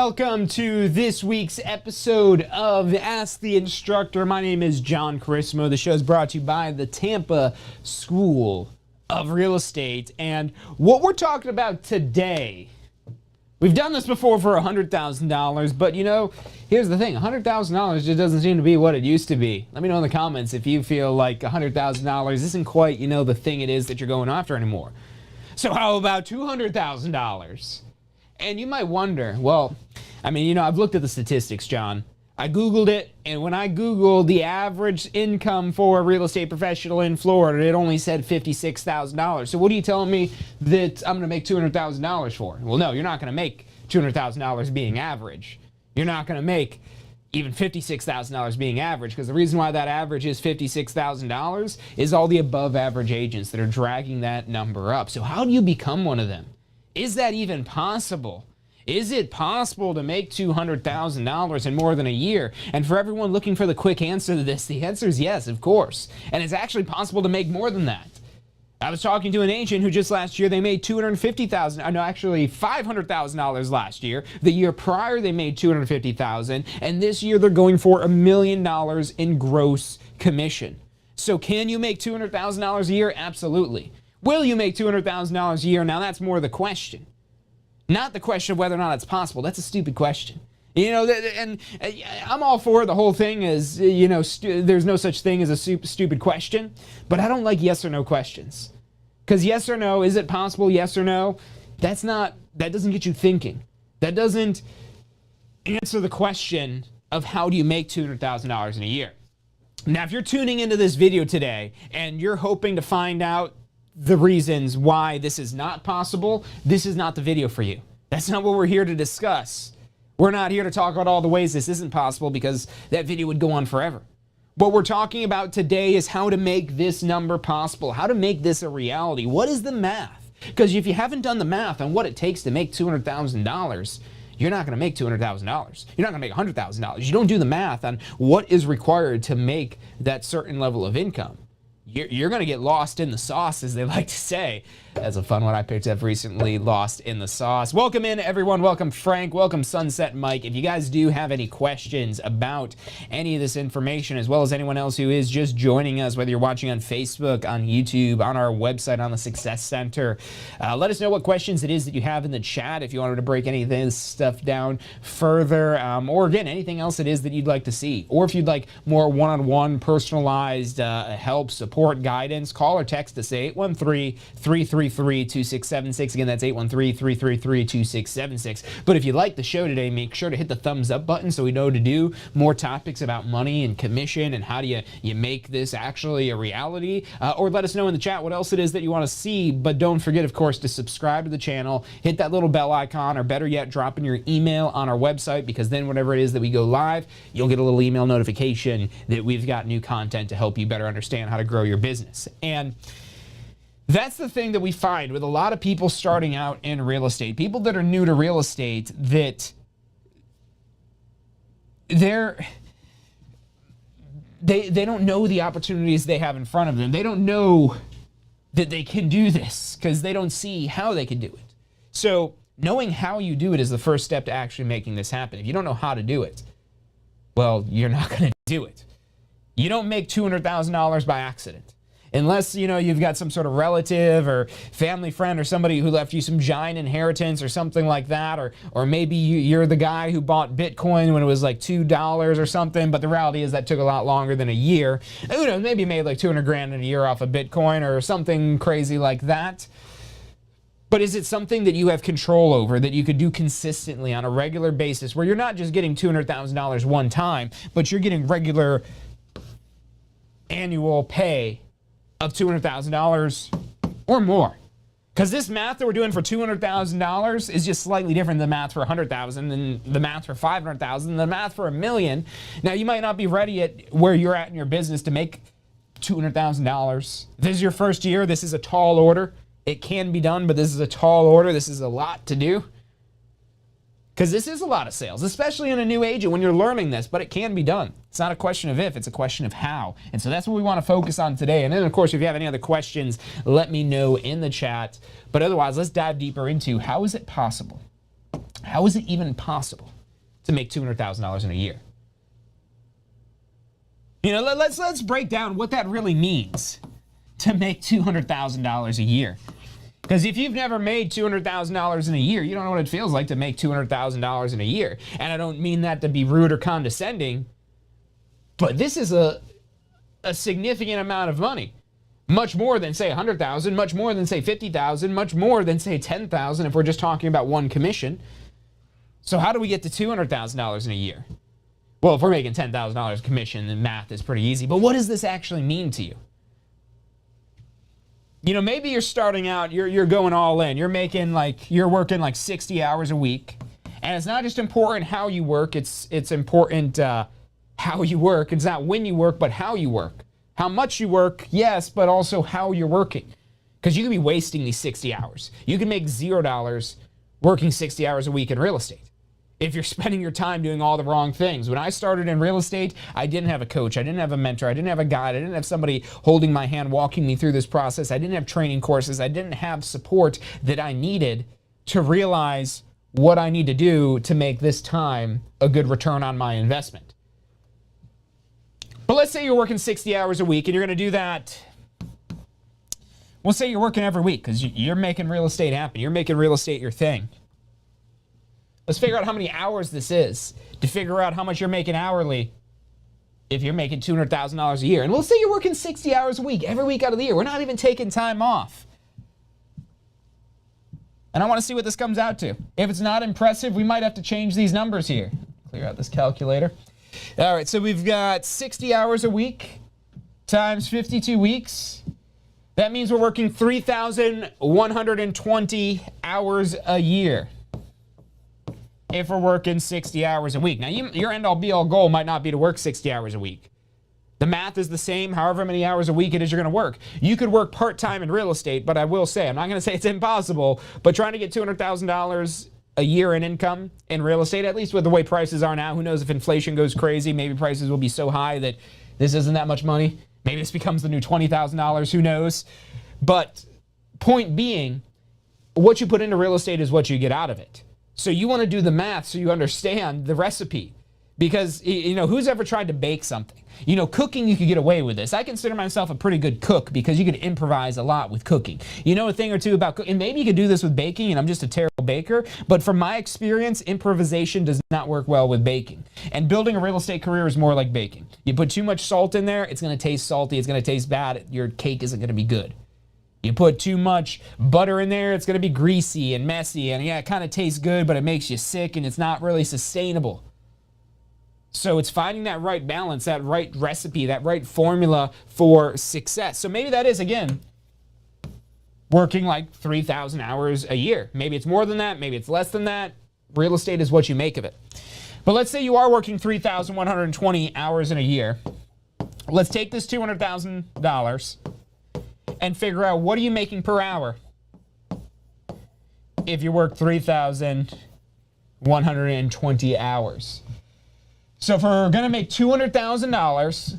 welcome to this week's episode of Ask the Instructor. My name is John Carissimo. The show is brought to you by the Tampa School of Real Estate. And what we're talking about today, we've done this before for $100,000, but you know, here's the thing, $100,000 just doesn't seem to be what it used to be. Let me know in the comments if you feel like $100,000 isn't quite, the thing it is that you're going after anymore. So how about $200,000? And you might wonder, well, I've looked at the statistics, John. I Googled it, and when I Googled the average income for a real estate professional in Florida, it only said $56,000. So what are you telling me that I'm going to make $200,000 for? Well, no, you're not going to make $200,000 being average. You're not going to make even $56,000 being average, because the reason why that average is $56,000 is all the above average agents that are dragging that number up. So how do you become one of them? Is that even possible? Is it possible to make $200,000 in more than a year? And for everyone looking for the quick answer to this, the answer is yes, of course. And it's actually possible to make more than that. I was talking to an agent who just last year, they made $500,000 last year. The year prior, they made $250,000. And this year, they're going for $1 million in gross commission. So can you make $200,000 a year? Absolutely. Will you make $200,000 a year? Now, that's more the question. Not the question of whether or not it's possible. That's a stupid question. And I'm all for the whole thing is, there's no such thing as a stupid question. But I don't like yes or no questions. Because yes or no, is it possible? Yes or no? That doesn't get you thinking. That doesn't answer the question of how do you make $200,000 in a year. Now, if you're tuning into this video today and you're hoping to find out the reasons why this is not possible, this is not the video for you. That's not what we're here to discuss. We're not here to talk about all the ways this isn't possible, because that video would go on forever. What we're talking about today is how to make this number possible, how to make this a reality. What is the math? Because if you haven't done the math on what it takes to make $200,000, you're not going to make $200,000. You're not going to make $100,000. You don't do the math on what is required to make that certain level of income. You're going to get lost in the sauce, as they like to say. That's a fun one I picked up recently, lost in the sauce. Welcome in, everyone. Welcome, Frank. Welcome, Sunset Mike. If you guys do have any questions about any of this information, as well as anyone else who is just joining us, whether you're watching on Facebook, on YouTube, on our website, on the Success Center, let us know what questions it is that you have in the chat if you wanted to break any of this stuff down further, or again, anything else it is that you'd like to see. Or if you'd like more one-on-one personalized help, support, guidance, call or text us at 813-333-2676. Again, that's 813-333-2676. But if you like the show today, make sure to hit the thumbs up button so we know to do more topics about money and commission and how do you make this actually a reality. Or let us know in the chat what else it is that you want to see. But don't forget, of course, to subscribe to the channel, hit that little bell icon, or better yet, drop in your email on our website, because then whenever it is that we go live, you'll get a little email notification that we've got new content to help you better understand how to grow your business. And that's the thing that we find with a lot of people starting out in real estate, people that are new to real estate, that they don't know the opportunities they have in front of them. They don't know that they can do this because they don't see how they can do it. So knowing how you do it is the first step to actually making this happen. If you don't know how to do it, well, you're not going to do it. You don't make $200,000 by accident. Unless, you've got some sort of relative or family friend or somebody who left you some giant inheritance or something like that, or maybe you're the guy who bought Bitcoin when it was like $2 or something, but the reality is that took a lot longer than a year. Who knows, maybe you made like 200 grand in a year off of Bitcoin or something crazy like that. But is it something that you have control over, that you could do consistently on a regular basis, where you're not just getting $200,000 one time, but you're getting regular annual pay of $200,000 or more? Because this math that we're doing for $200,000 is just slightly different than the math for $100,000, and the math for $500,000, and the math for $1 million. Now, you might not be ready at where you're at in your business to make $200,000. This is your first year. This is a tall order. It can be done, but this is a tall order. This is a lot to do. Because this is a lot of sales, especially in a new agent when you're learning this, but it can be done. It's not a question of if, it's a question of how. And so that's what we want to focus on today. And then, of course, if you have any other questions, let me know in the chat. But otherwise, let's dive deeper into how is it possible? How is it even possible to make $200,000 in a year. You know, let's break down what that really means to make $200,000 a year. Because if you've never made $200,000 in a year, you don't know what it feels like to make $200,000 in a year. And I don't mean that to be rude or condescending, but this is a significant amount of money. Much more than, say, $100,000, much more than, say, $50,000, much more than, say, $10,000 if we're just talking about one commission. So how do we get to $200,000 in a year? Well, if we're making $10,000 commission, then math is pretty easy. But what does this actually mean to you? You know, maybe you're starting out, you're going all in. You're working like 60 hours a week. And it's not just important how you work, it's important how you work. It's not when you work, but how you work. How much you work, yes, but also how you're working. Because you could be wasting these 60 hours. You can make $0 working 60 hours a week in real estate if you're spending your time doing all the wrong things. When I started in real estate, I didn't have a coach, I didn't have a mentor, I didn't have a guide, I didn't have somebody holding my hand, walking me through this process, I didn't have training courses, I didn't have support that I needed to realize what I need to do to make this time a good return on my investment. But let's say you're working 60 hours a week and you're gonna do that. We'll say you're working every week because you're making real estate happen, you're making real estate your thing. Let's figure out how many hours this is to figure out how much you're making hourly if you're making $200,000 a year. And we'll say you're working 60 hours a week, every week out of the year. We're not even taking time off. And I want to see what this comes out to. If it's not impressive, we might have to change these numbers here. Clear out this calculator. All right, so we've got 60 hours a week times 52 weeks. That means we're working 3,120 hours a year if we're working 60 hours a week. Now, your end-all be-all goal might not be to work 60 hours a week. The math is the same, however many hours a week it is you're going to work. You could work part-time in real estate, but I will say, I'm not going to say it's impossible, but trying to get $200,000 a year in income in real estate, at least with the way prices are now, who knows if inflation goes crazy, maybe prices will be so high that this isn't that much money. Maybe this becomes the new $20,000, who knows? But point being, what you put into real estate is what you get out of it. So you want to do the math so you understand the recipe. Because, you know, who's ever tried to bake something? You know, cooking, you could get away with this. I consider myself a pretty good cook because you could improvise a lot with cooking. You know a thing or two about cooking, and maybe you could do this with baking, and I'm just a terrible baker, but from my experience, improvisation does not work well with baking. And building a real estate career is more like baking. You put too much salt in there, it's going to taste salty, it's going to taste bad, your cake isn't going to be good. You put too much butter in there, it's going to be greasy and messy, and yeah, it kind of tastes good, but it makes you sick, and it's not really sustainable. So it's finding that right balance, that right recipe, that right formula for success. So maybe that is, again, working like 3,000 hours a year. Maybe it's more than that, maybe it's less than that. Real estate is what you make of it. But let's say you are working 3,120 hours in a year. Let's take this $200,000 and figure out, what are you making per hour if you work 3,120 hours. So if we're going to make $200,000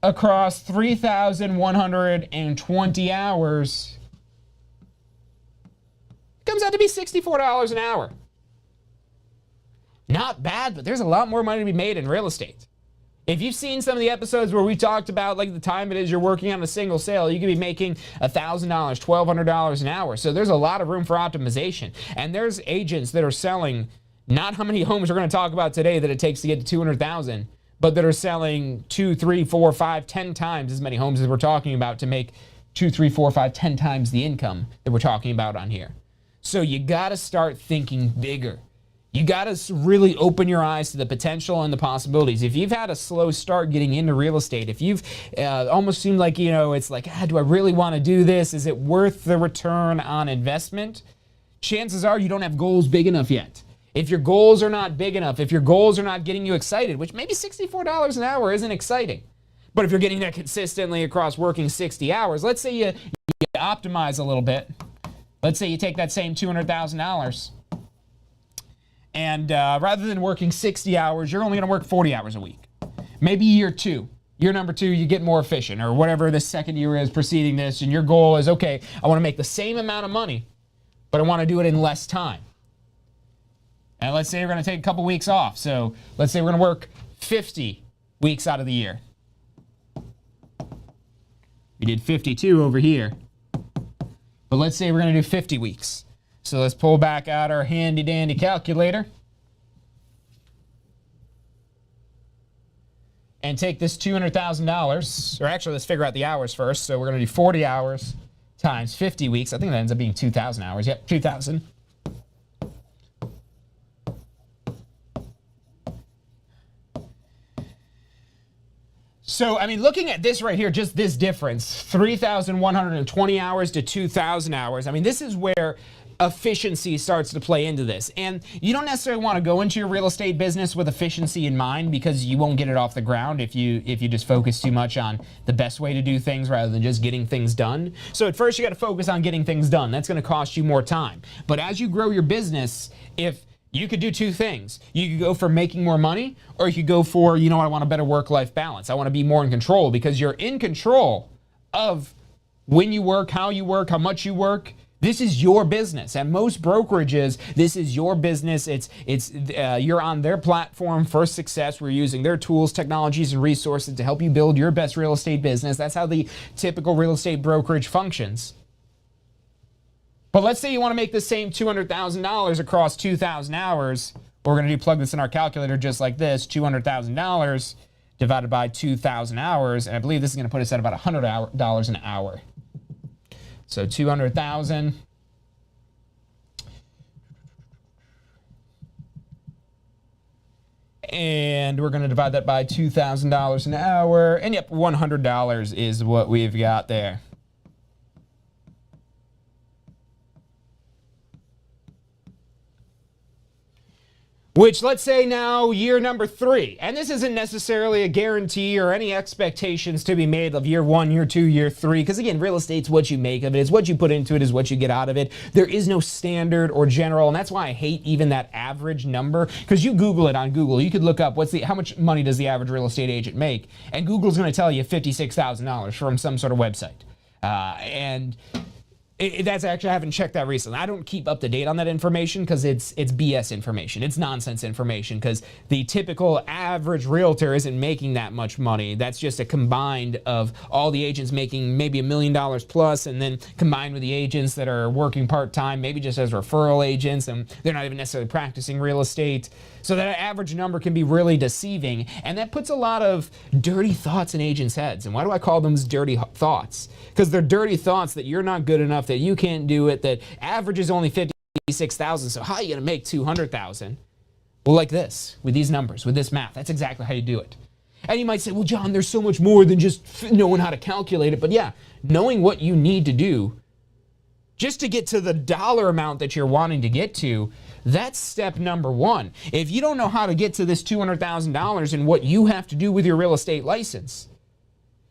across 3,120 hours, it comes out to be $64 an hour. Not bad, but there's a lot more money to be made in real estate. If you've seen some of the episodes where we talked about like the time it is you're working on a single sale, you could be making $1,000, $1,200 an hour. So there's a lot of room for optimization. And there's agents that are selling, not how many homes we're going to talk about today that it takes to get to 200,000, but that are selling 2, 3, 4, 5, 10 times as many homes as we're talking about to make 2, 3, 4, 5, 10 times the income that we're talking about on here. So you got to start thinking bigger. You got to really open your eyes to the potential and the possibilities. If you've had a slow start getting into real estate, if you've almost seemed like, you know, it's like, do I really want to do this? Is it worth the return on investment? Chances are you don't have goals big enough yet. If your goals are not big enough, if your goals are not getting you excited, which maybe $64 an hour isn't exciting, but if you're getting that consistently across working 60 hours, let's say you optimize a little bit. Let's say you take that same $200,000 and rather than working 60 hours, you're only going to work 40 hours a week. Maybe year 2. Year number 2, you get more efficient, or whatever the second year is preceding this, and your goal is, okay, I want to make the same amount of money, but I want to do it in less time. And let's say we're going to take a couple weeks off. So let's say we're going to work 50 weeks out of the year. We did 52 over here. But let's say we're going to do 50 weeks. So let's pull back out our handy dandy calculator. And take this $200,000, or actually let's figure out the hours first. So we're going to do 40 hours times 50 weeks. I think that ends up being 2,000 hours. Yep, 2,000. So, I mean, looking at this right here, just this difference, 3,120 hours to 2,000 hours. I mean, this is where efficiency starts to play into this. And you don't necessarily want to go into your real estate business with efficiency in mind, because you won't get it off the ground if you just focus too much on the best way to do things rather than just getting things done. So at first you got to focus on getting things done. That's going to cost you more time. But as you grow your business, if you could do two things. You could go for making more money, or you could go for, you know, I want a better work-life balance. I want to be more in control, because you're in control of when you work, how much you work. This is your business. At most brokerages, this is your business. You're on their platform for success. We're using their tools, technologies, and resources to help you build your best real estate business. That's how the typical real estate brokerage functions. But let's say you want to make the same $200,000 across 2,000 hours. We're going to plug this in our calculator just like this, $200,000 divided by 2,000 hours. And I believe this is going to put us at about $100 an hour. So 200,000. And we're going to divide that by $2,000 an hour. And yep, $100 is what we've got there. Which, let's say now, year number 3. And this isn't necessarily a guarantee or any expectations to be made of year 1, year 2, year 3. Because again, real estate's what you make of it. It's what you put into it is what you get out of it. There is no standard or general. And that's why I hate even that average number. Because you Google it on Google. You could look up how much money does the average real estate agent make. And Google's going to tell you $56,000 from some sort of website. That's actually, I haven't checked that recently. I don't keep up to date on that information because it's BS information. It's nonsense information, because the typical average realtor isn't making that much money. That's just a combined of all the agents making maybe $1 million plus, and then combined with the agents that are working part-time, maybe just as referral agents, and they're not even necessarily practicing real estate. So that average number can be really deceiving, and that puts a lot of dirty thoughts in agents' heads. And why do I call them dirty thoughts? Because they're dirty thoughts that you're not good enough, that you can't do it, that average is only 56,000, so how are you going to make 200,000? Well, like this, with these numbers, with this math, that's exactly how you do it. And you might say, well, John, there's so much more than just knowing how to calculate it. But yeah, knowing what you need to do just to get to the dollar amount that you're wanting to get to, that's step number 1. If you don't know how to get to this $200,000 and what you have to do with your real estate license,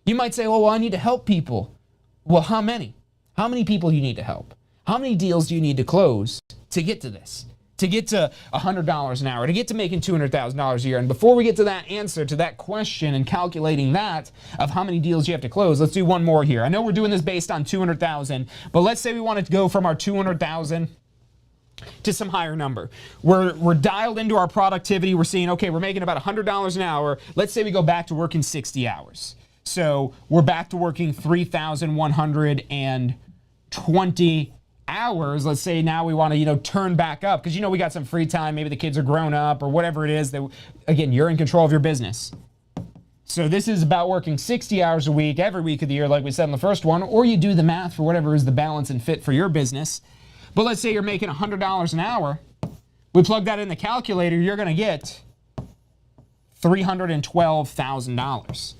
you might say, well, I need to help people. Well, how many? How many people do you need to help? How many deals do you need to close to get to this? To get to $100 an hour, to get to making $200,000 a year? And before we get to that answer to that question and calculating that of how many deals you have to close, let's do one more here. I know we're doing this based on 200,000, but let's say we wanted to go from our 200,000 to some higher number. We're dialed into our productivity. We're seeing, okay, we're making about $100 an hour. Let's say we go back to working 60 hours. So we're back to working 3,120 hours. Let's say now we want to, turn back up because, we got some free time. Maybe the kids are grown up or whatever it is. That, again, you're in control of your business. So this is about working 60 hours a week, every week of the year, like we said in the first one, or you do the math for whatever is the balance and fit for your business. But let's say you're making $100 an hour. We plug that in the calculator, you're going to get $312,000.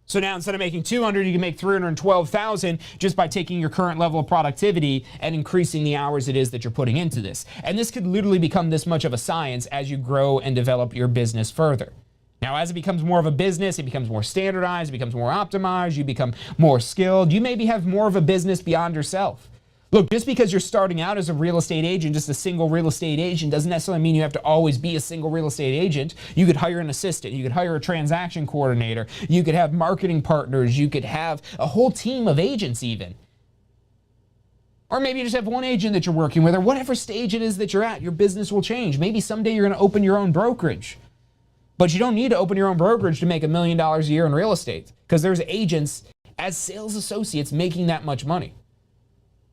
So now instead of making 200, you can make 312,000 just by taking your current level of productivity and increasing the hours it is that you're putting into this. And this could literally become this much of a science as you grow and develop your business further. Now, as it becomes more of a business, it becomes more standardized, it becomes more optimized, you become more skilled, you maybe have more of a business beyond yourself. Look, just because you're starting out as a real estate agent, just a single real estate agent, doesn't necessarily mean you have to always be a single real estate agent. You could hire an assistant. You could hire a transaction coordinator. You could have marketing partners. You could have a whole team of agents even. Or maybe you just have one agent that you're working with, or whatever stage it is that you're at, your business will change. Maybe someday you're going to open your own brokerage. But you don't need to open your own brokerage to make $1 million a year in real estate, because there's agents as sales associates making that much money,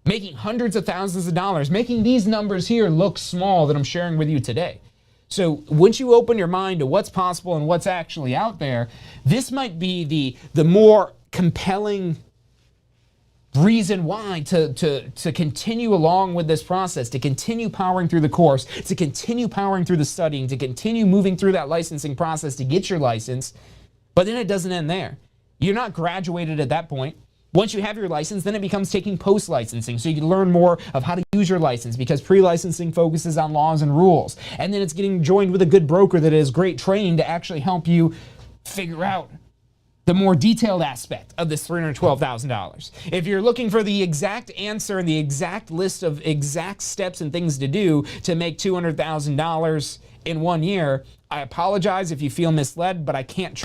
making hundreds of thousands of dollars, making these numbers here look small that I'm sharing with you today. So once you open your mind to what's possible and what's actually out there, this might be the more compelling reason why to continue along with this process, to continue powering through the course, to continue powering through the studying, to continue moving through that licensing process to get your license. But then it doesn't end there. You're not graduated at that point. Once you have your license, then it becomes taking post-licensing, so you can learn more of how to use your license, because pre-licensing focuses on laws and rules. And then it's getting joined with a good broker that has great training to actually help you figure out the more detailed aspect of this $312,000. If you're looking for the exact answer and the exact list of exact steps and things to do to make $200,000 in 1 year, I apologize if you feel misled, but I can't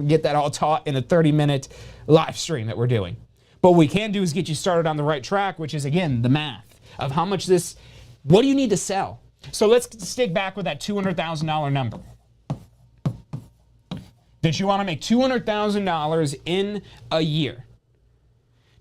get that all taught in a 30-minute live stream that we're doing. But what we can do is get you started on the right track, which is, again, the math of how much what do you need to sell? So let's stick back with that $200,000 number. That you want to make $200,000 in a year.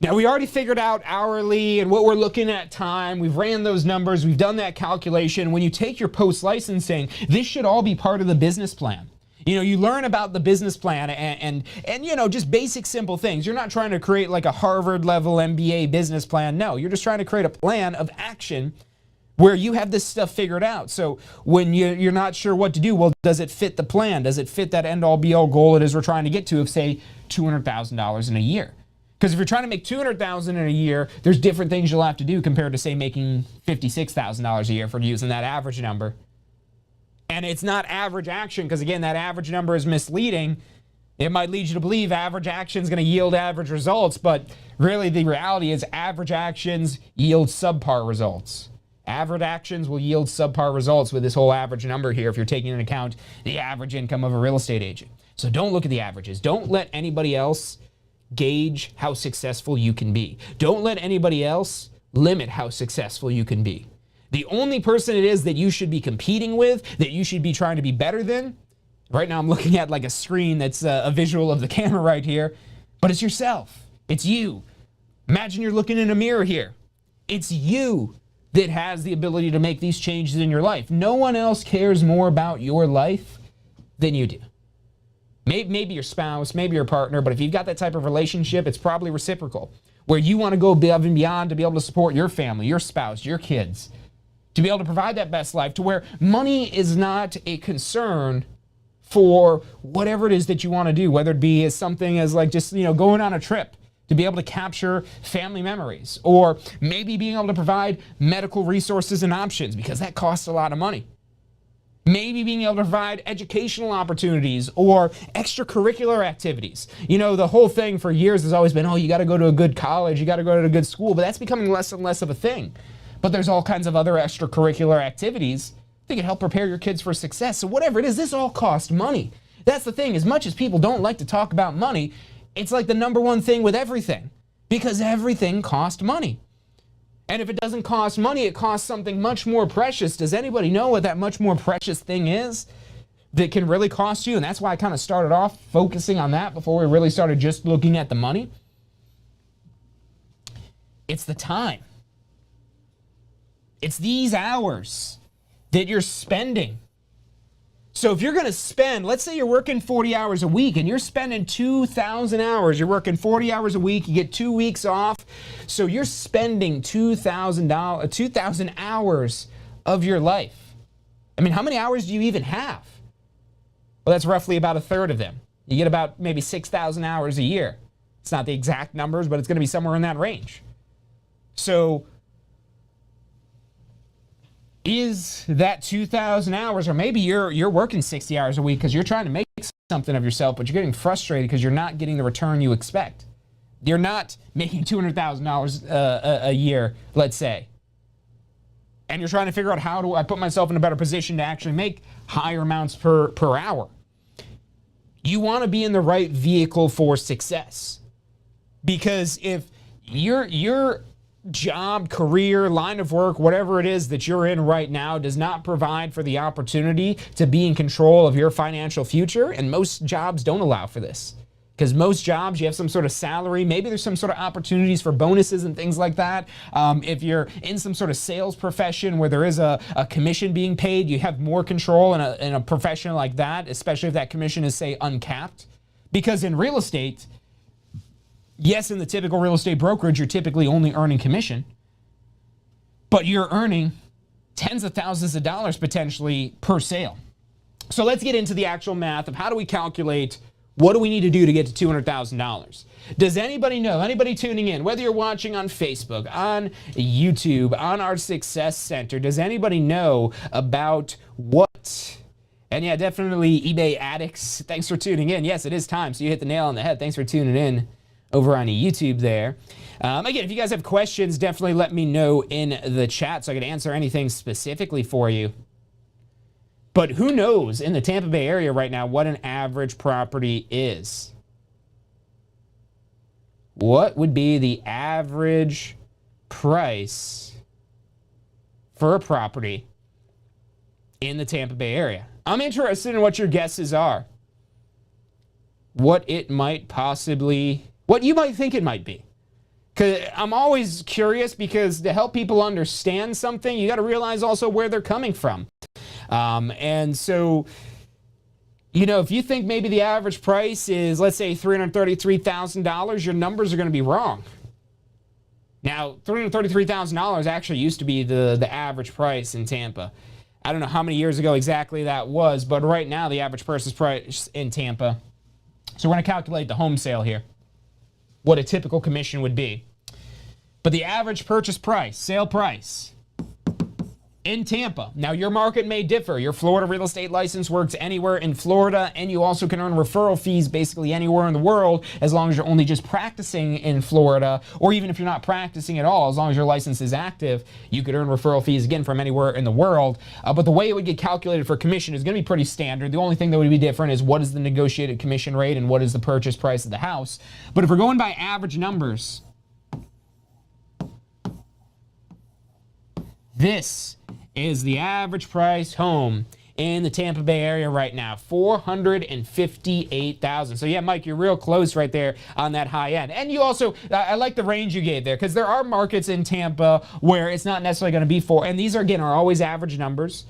Now, we already figured out hourly and what we're looking at time. We've ran those numbers. We've done that calculation. When you take your post-licensing, this should all be part of the business plan. You know, you learn about the business plan and you know, just basic simple things. You're not trying to create like a Harvard level MBA business plan. No, you're just trying to create a plan of action where you have this stuff figured out. So when you're not sure what to do, well, does it fit the plan? Does it fit that end all be all goal it is we're trying to get to of, say, $200,000 in a year? Because if you're trying to make $200,000 in a year, there's different things you'll have to do compared to, say, making $56,000 a year, for using that average number. And it's not average action, because again, that average number is misleading. It might lead you to believe average action is going to yield average results, but really the reality is average actions yield subpar results. Average actions will yield subpar results with this whole average number here if you're taking into account the average income of a real estate agent. So don't look at the averages. Don't let anybody else gauge how successful you can be. Don't let anybody else limit how successful you can be. The only person it is that you should be competing with, that you should be trying to be better than, right now I'm looking at like a screen that's a visual of the camera right here, but it's yourself. It's you. Imagine you're looking in a mirror here. It's you that has the ability to make these changes in your life. No one else cares more about your life than you do. Maybe your spouse, maybe your partner, but if you've got that type of relationship, it's probably reciprocal, where you want to go above and beyond to be able to support your family, your spouse, your kids, to be able to provide that best life, to where money is not a concern for whatever it is that you want to do, whether it be as something as like just, you know, going on a trip to be able to capture family memories, or maybe being able to provide medical resources and options, because that costs a lot of money. Maybe being able to provide educational opportunities or extracurricular activities. You know, the whole thing for years has always been, oh, you got to go to a good college, you got to go to a good school, but that's becoming less and less of a thing. But there's all kinds of other extracurricular activities that can help prepare your kids for success. So whatever it is, this all costs money. That's the thing. As much as people don't like to talk about money, it's like the number one thing with everything, because everything costs money. And if it doesn't cost money, it costs something much more precious. Does anybody know what that much more precious thing is that can really cost you? And that's why I kind of started off focusing on that before we really started just looking at the money. It's the time. It's these hours that you're spending. So if you're going to spend, let's say you're working 40 hours a week and you're spending 2,000 hours, you're working 40 hours a week, you get 2 weeks off. So you're spending 2,000 hours of your life. I mean, how many hours do you even have? Well, that's roughly about a third of them. You get about maybe 6,000 hours a year. It's not the exact numbers, but it's going to be somewhere in that range. So is that 2,000 hours, or maybe you're working 60 hours a week because you're trying to make something of yourself, but you're getting frustrated because you're not getting the return you expect. You're not making $200,000 a year, let's say. And you're trying to figure out, how do I put myself in a better position to actually make higher amounts per hour? You want to be in the right vehicle for success. Because if you're job, career, line of work, whatever it is that you're in right now does not provide for the opportunity to be in control of your financial future, and most jobs don't allow for this. Because most jobs, you have some sort of salary. Maybe there's some sort of opportunities for bonuses and things like that. If you're in some sort of sales profession where there is a commission being paid, you have more control in a profession like that, especially if that commission is, say, uncapped. Because in real estate, yes, in the typical real estate brokerage, you're typically only earning commission, but you're earning tens of thousands of dollars potentially per sale. So let's get into the actual math of how do we calculate what do we need to do to get to $200,000? Does anybody know, anybody tuning in, whether you're watching on Facebook, on YouTube, on our Success Center, does anybody know about what? And yeah, definitely eBay addicts. Thanks for tuning in. Yes, it is time, so you hit the nail on the head. Thanks for tuning in over on YouTube there. Again, if you guys have questions, definitely let me know in the chat so I can answer anything specifically for you. But who knows in the Tampa Bay area right now what an average property is? What would be the average price for a property in the Tampa Bay area? I'm interested in what your guesses are. What it might possibly, what you might think it might be. Because I'm always curious, because to help people understand something, you got to realize also where they're coming from. And so, you know, if you think maybe the average price is, let's say, $333,000, your numbers are going to be wrong. Now, $333,000 actually used to be the average price in Tampa. I don't know how many years ago exactly that was, but right now the average purchase price in Tampa. So we're going to calculate the home sale here, what a typical commission would be. But the average purchase price, sale price, in Tampa. Now, your market may differ. Your Florida real estate license works anywhere in Florida, and you also can earn referral fees basically anywhere in the world as long as you're only just practicing in Florida, or even if you're not practicing at all, as long as your license is active, you could earn referral fees again from anywhere in the world. But the way it would get calculated for commission is going to be pretty standard. The only thing that would be different is what is the negotiated commission rate and what is the purchase price of the house. But if we're going by average numbers, this is the average price home in the Tampa Bay area right now, $458,000. So yeah, Mike, you're real close right there on that high end. And you also, I like the range you gave there, because there are markets in Tampa where it's not necessarily going to be and these are, again, are always average numbers.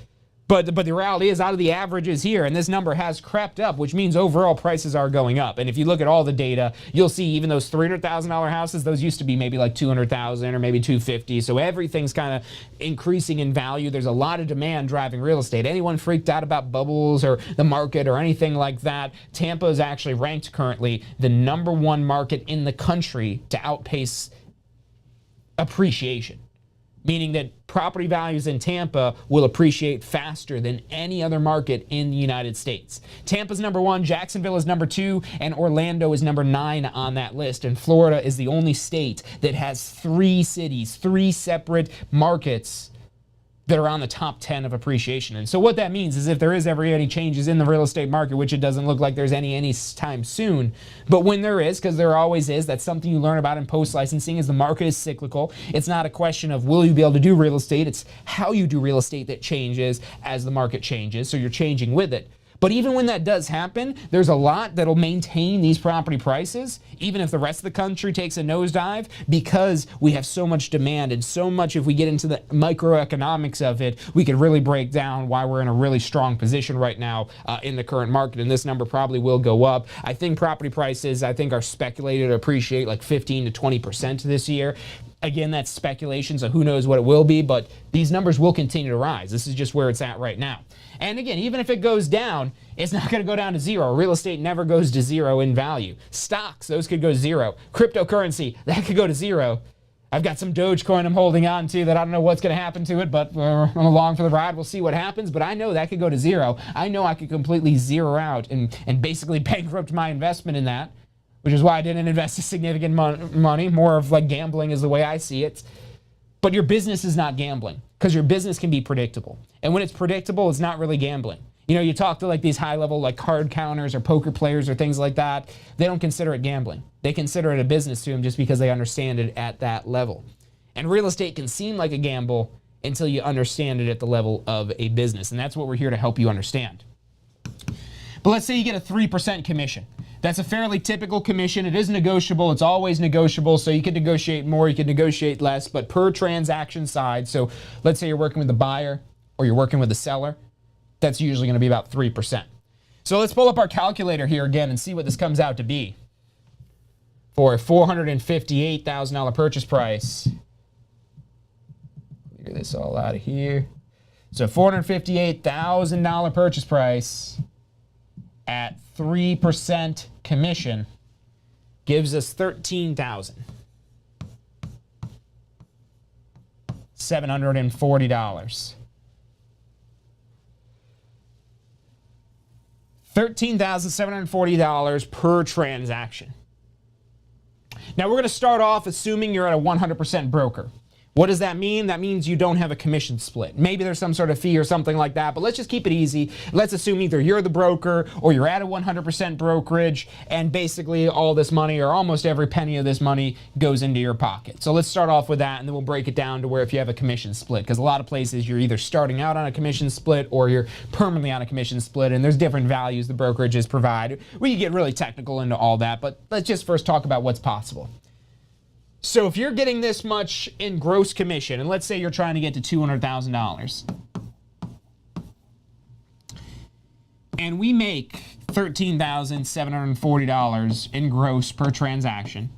But the reality is, out of the averages here, and this number has crept up, which means overall prices are going up. And if you look at all the data, you'll see even those $300,000 houses, those used to be maybe like $200,000 or maybe $250,000. So everything's kind of increasing in value. There's a lot of demand driving real estate. Anyone freaked out about bubbles or the market or anything like that, Tampa is actually ranked currently the #1 market in the country to outpace appreciation. Meaning that property values in Tampa will appreciate faster than any other market in the United States. Tampa's #1, Jacksonville is #2, and Orlando is #9 on that list. And Florida is the only state that has 3 cities, 3 separate markets that are on the top 10 of appreciation. And so what that means is if there is ever any changes in the real estate market, which it doesn't look like there's any time soon, but when there is, because there always is, that's something you learn about in post-licensing, is the market is cyclical. It's not a question of will you be able to do real estate, it's how you do real estate that changes as the market changes, so you're changing with it. But even when that does happen, there's a lot that'll maintain these property prices, even if the rest of the country takes a nosedive, because we have so much demand and so much. If we get into the microeconomics of it, we could really break down why we're in a really strong position right now in the current market. And this number probably will go up. I think property prices, are speculated to appreciate like 15 to 20% this year. Again, that's speculation, so who knows what it will be, but these numbers will continue to rise. This is just where it's at right now. And again, even if it goes down, it's not going to go down to zero. Real estate never goes to zero in value. Stocks, those could go zero. Cryptocurrency, that could go to zero. I've got some Dogecoin I'm holding on to that I don't know what's going to happen to it, but I'm along for the ride. We'll see what happens, but I know that could go to zero. I know I could completely zero out and basically bankrupt my investment in that, which is why I didn't invest a significant money. More of like gambling is the way I see it. But your business is not gambling, because your business can be predictable. And when it's predictable, it's not really gambling. You know, you talk to like these high level like card counters or poker players or things like that, they don't consider it gambling. They consider it a business to them just because they understand it at that level. And real estate can seem like a gamble until you understand it at the level of a business. And that's what we're here to help you understand. But let's say you get a 3% commission. That's a fairly typical commission. It is negotiable. It's always negotiable. So you can negotiate more, you can negotiate less, but per transaction side. So let's say you're working with the buyer or you're working with the seller. That's usually going to be about 3%. So let's pull up our calculator here again and see what this comes out to be. For a $458,000 purchase price. Figure this all out of here. So $458,000 purchase price at 3% commission gives us $13,740. $13,740 per transaction. Now we're going to start off assuming you're at a 100% broker. What does that mean? That means you don't have a commission split. Maybe there's some sort of fee or something like that, but let's just keep it easy. Let's assume either you're the broker or you're at a 100% brokerage, and basically all this money or almost every penny of this money goes into your pocket. So let's start off with that, and then we'll break it down to where if you have a commission split, because a lot of places you're either starting out on a commission split or you're permanently on a commission split, and there's different values the brokerages provide. We can get really technical into all that, but let's just first talk about what's possible. So if you're getting this much in gross commission, and let's say you're trying to get to $200,000, and we make $13,740 in gross per transaction.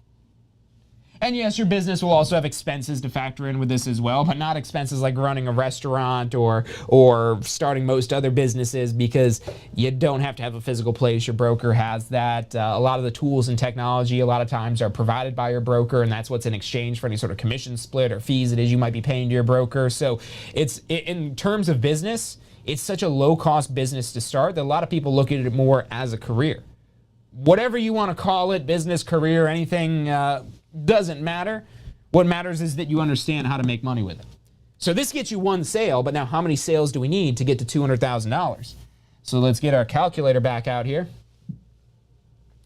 And yes, your business will also have expenses to factor in with this as well, but not expenses like running a restaurant or starting most other businesses, because you don't have to have a physical place. Your broker has that. A lot of the tools and technology a lot of times are provided by your broker, and that's what's in exchange for any sort of commission split or fees it is you might be paying to your broker. So in terms of business, it's such a low-cost business to start that a lot of people look at it more as a career. Whatever you want to call it, business, career, anything, doesn't matter. What matters is that you understand how to make money with it. So this gets you one sale, but now how many sales do we need to get to $200,000? So let's get our calculator back out here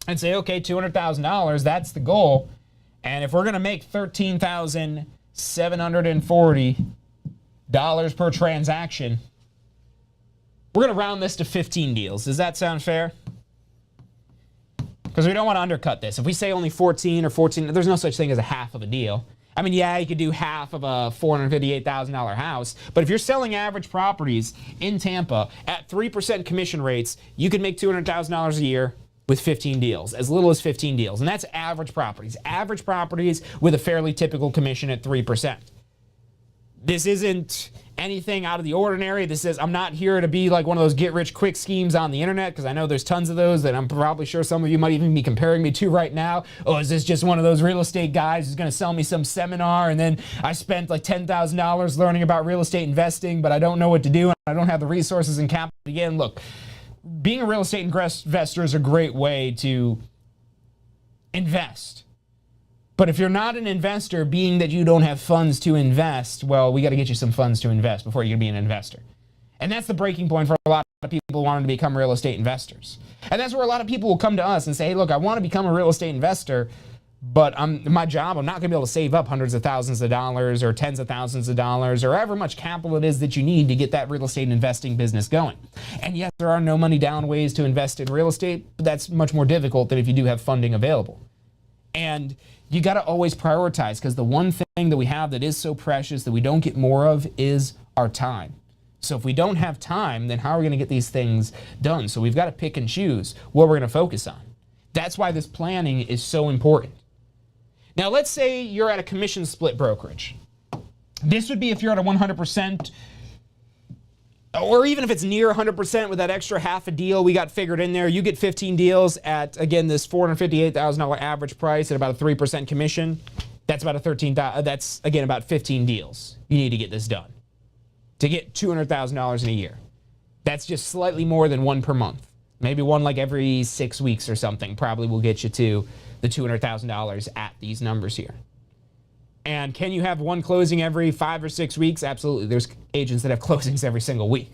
and say, okay, $200,000, that's the goal. And if we're going to make $13,740 per transaction, we're going to round this to 15 deals. Does that sound fair? Because we don't want to undercut this. If we say only 14 or 14, there's no such thing as a half of a deal. I mean, yeah, you could do half of a $458,000 house, but if you're selling average properties in Tampa at 3% commission rates, you could make $200,000 a year with 15 deals, as little as 15 deals. And that's average properties. Average properties with a fairly typical commission at 3%. This isn't anything out of the ordinary. This is, I'm not here to be like one of those get-rich-quick schemes on the internet, because I know there's tons of those that I'm probably sure some of you might even be comparing me to right now. Oh, is this just one of those real estate guys who's going to sell me some seminar, and then I spent like $10,000 learning about real estate investing, but I don't know what to do, and I don't have the resources and capital. Again, look, being a real estate investor is a great way to invest. But if you're not an investor, being that you don't have funds to invest, well, we got to get you some funds to invest before you can be an investor. And that's the breaking point for a lot of people wanting to become real estate investors. And that's where a lot of people will come to us and say, hey, look, I want to become a real estate investor, but my job, I'm not going to be able to save up hundreds of thousands of dollars or tens of thousands of dollars or however much capital it is that you need to get that real estate investing business going. And yes, there are no money down ways to invest in real estate, but that's much more difficult than if you do have funding available. And you got to always prioritize, because the one thing that we have that is so precious that we don't get more of is our time. So if we don't have time, then how are we going to get these things done? So we've got to pick and choose what we're going to focus on. That's why this planning is so important. Now, let's say you're at a commission split brokerage. This would be if you're at a 100%, or even if it's near 100% with that extra half a deal we got figured in there. You get 15 deals at, again, this $458,000 average price at about a 3% commission. That's about that's again about 15 deals you need to get this done to get $200,000 in a year. That's just slightly more than one per month. Maybe one like every 6 weeks or something probably will get you to the $200,000 at these numbers here. And can you have one closing every 5 or 6 weeks? Absolutely. There's agents that have closings every single week.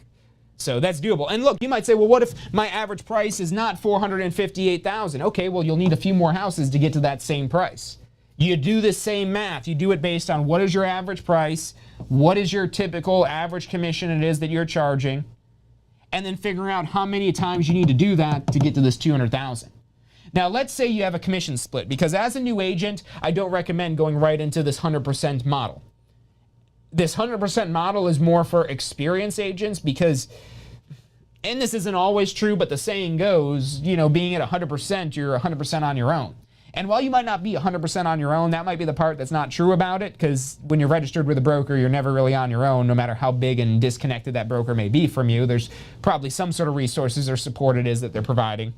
So that's doable. And look, you might say, well, what if my average price is not $458,000? Okay, well, you'll need a few more houses to get to that same price. You do the same math. You do it based on what is your average price, what is your typical average commission it is that you're charging, and then figure out how many times you need to do that to get to this 200,000. Now, let's say you have a commission split, because as a new agent, I don't recommend going right into this 100% model. This 100% model is more for experienced agents because, and this isn't always true, but the saying goes, you know, being at 100%, you're 100% on your own. And while you might not be 100% on your own, that might be the part that's not true about it, because when you're registered with a broker, you're never really on your own, no matter how big and disconnected that broker may be from you. There's probably some sort of resources or support it is that they're providing.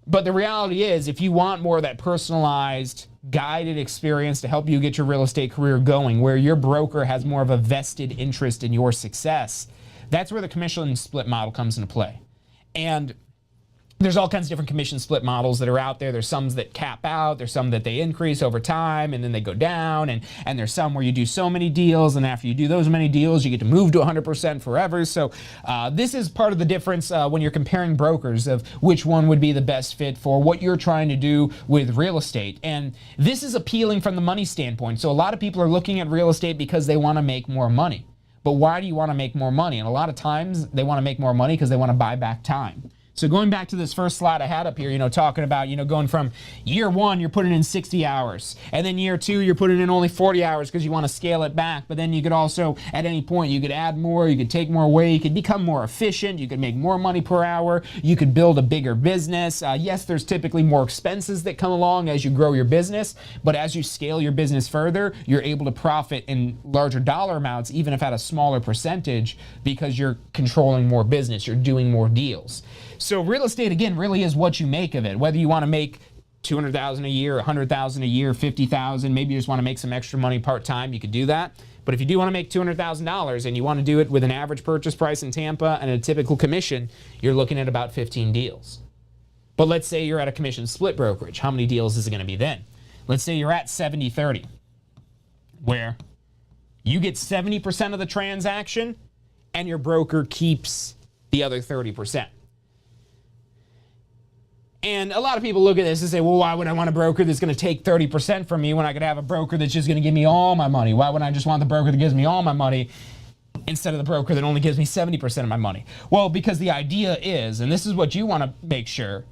But the reality is, if you want more of that personalized, guided experience to help you get your real estate career going, where your broker has more of a vested interest in your success, that's where the commission split model comes into play. And there's all kinds of different commission split models that are out there. There's some that cap out, there's some that they increase over time and then they go down, and there's some where you do so many deals, and after you do those many deals, you get to move to 100% forever. So this is part of the difference when you're comparing brokers of which one would be the best fit for what you're trying to do with real estate. And this is appealing from the money standpoint. So a lot of people are looking at real estate because they want to make more money. But why do you want to make more money? And a lot of times they want to make more money because they want to buy back time. So going back to this first slide I had up here, you know, talking about, you know, going from year one, you're putting in 60 hours. And then year two, you're putting in only 40 hours because you want to scale it back. But then you could also, at any point, you could add more, you could take more away, you could become more efficient, you could make more money per hour, you could build a bigger business. Yes, there's typically more expenses that come along as you grow your business, but as you scale your business further, you're able to profit in larger dollar amounts, even if at a smaller percentage, because you're controlling more business, you're doing more deals. So real estate, again, really is what you make of it. Whether you want to make $200,000 a year, $100,000 a year, $50,000, maybe you just want to make some extra money part-time, you could do that. But if you do want to make $200,000 and you want to do it with an average purchase price in Tampa and a typical commission, you're looking at about 15 deals. But let's say you're at a commission split brokerage. How many deals is it going to be then? Let's say you're at 70-30, where you get 70% of the transaction and your broker keeps the other 30%. And a lot of people look at this and say, well, why would I want a broker that's going to take 30% from me when I could have a broker that's just going to give me all my money? Why would I just want the broker that gives me all my money instead of the broker that only gives me 70% of my money? Well, because the idea is, and this is what you want to make sure,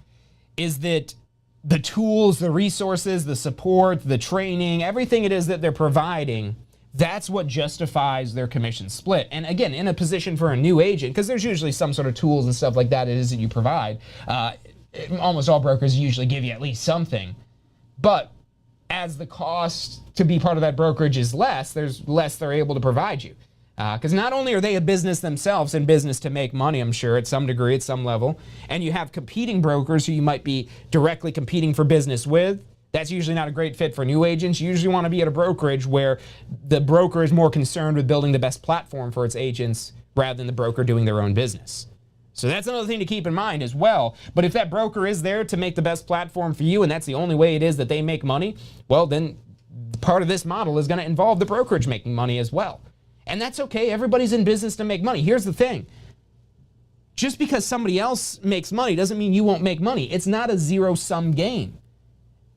is that the tools, the resources, the support, the training, everything it is that they're providing, that's what justifies their commission split. And again, in a position for a new agent, because there's usually some sort of tools and stuff like that it is that you provide, almost all brokers usually give you at least something. But as the cost to be part of that brokerage is less, there's less they're able to provide you. Because not only are they a business themselves, in business to make money, I'm sure, at some degree, at some level, and you have competing brokers who you might be directly competing for business with. That's usually not a great fit for new agents. You usually want to be at a brokerage where the broker is more concerned with building the best platform for its agents rather than the broker doing their own business. So that's another thing to keep in mind as well. But if that broker is there to make the best platform for you, and that's the only way it is that they make money, well, then part of this model is going to involve the brokerage making money as well. And that's okay. Everybody's in business to make money. Here's the thing. Just because somebody else makes money doesn't mean you won't make money. It's not a zero-sum game.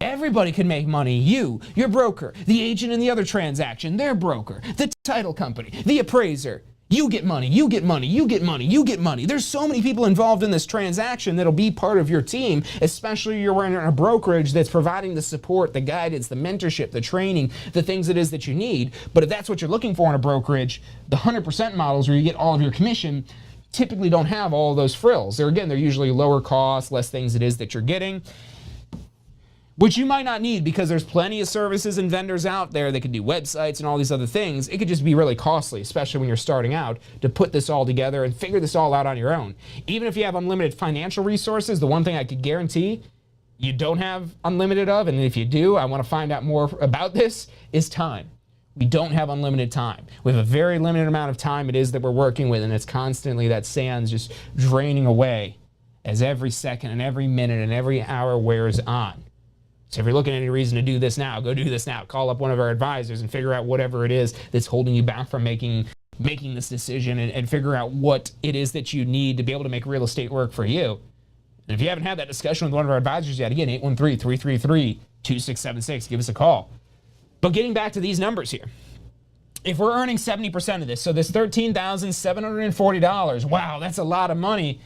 Everybody can make money. You, your broker, the agent in the other transaction, their broker, the title company, the appraiser. You get money, you get money, you get money, you get money. There's so many people involved in this transaction that'll be part of your team, especially if you're in a brokerage that's providing the support, the guidance, the mentorship, the training, the things it is that you need. But if that's what you're looking for in a brokerage, the 100% models where you get all of your commission typically don't have all of those frills. They're usually lower cost, less things it is that you're getting, which you might not need because there's plenty of services and vendors out there that can do websites and all these other things. It could just be really costly, especially when you're starting out, to put this all together and figure this all out on your own. Even if you have unlimited financial resources, the one thing I could guarantee you don't have unlimited of, and if you do, I want to find out more about this, is time. We don't have unlimited time. We have a very limited amount of time it is that we're working with, and it's constantly that sand's just draining away as every second and every minute and every hour wears on. So if you're looking at any reason to do this now, go do this now. Call up one of our advisors and figure out whatever it is that's holding you back from making this decision, and figure out what it is that you need to be able to make real estate work for you. And if you haven't had that discussion with one of our advisors yet, again, 2676. Give us a call. But getting back to these numbers here. If we're earning 70% of this, so this $13,740, wow, that's a lot of money.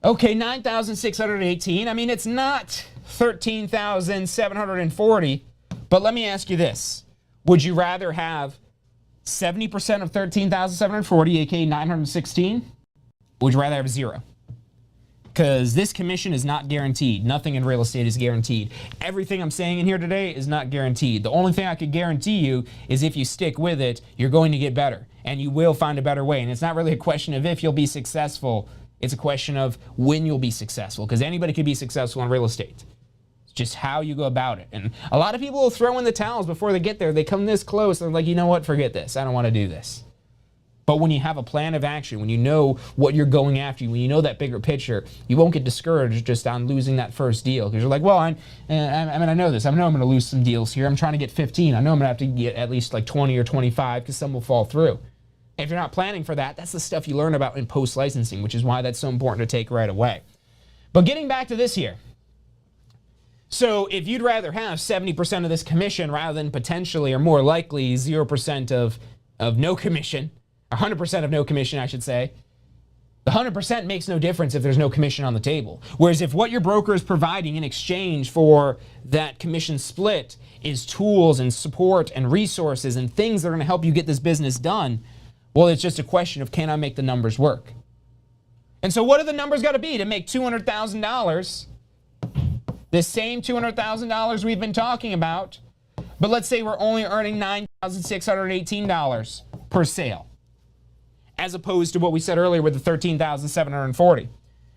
Okay, 9,618. I mean, it's not 13,740, but let me ask you this. Would you rather have 70% of 13,740, aka 916? Or would you rather have zero? Because this commission is not guaranteed. Nothing in real estate is guaranteed. Everything I'm saying in here today is not guaranteed. The only thing I could guarantee you is if you stick with it, you're going to get better. And you will find a better way. And it's not really a question of if you'll be successful. It's a question of when you'll be successful. Because anybody could be successful in real estate. It's just how you go about it. And a lot of people will throw in the towels before they get there. They come this close. They're like, you know what? Forget this. I don't want to do this. But when you have a plan of action, when you know what you're going after, when you know that bigger picture, you won't get discouraged just on losing that first deal. Because you're like, well, I know this. I know I'm going to lose some deals here. I'm trying to get 15. I know I'm going to have to get at least like 20 or 25 because some will fall through. If you're not planning for that, that's the stuff you learn about in post-licensing, which is why that's so important to take right away. But getting back to this here. So if you'd rather have 70% of this commission rather than potentially or more likely 0% of no commission, 100% of no commission, I should say, the 100% makes no difference if there's no commission on the table. Whereas if what your broker is providing in exchange for that commission split is tools and support and resources and things that are going to help you get this business done, well, it's just a question of, can I make the numbers work? And so what do the numbers got to be to make $200,000, this same $200,000 we've been talking about, but let's say we're only earning $9,618 per sale, as opposed to what we said earlier with the 13,740.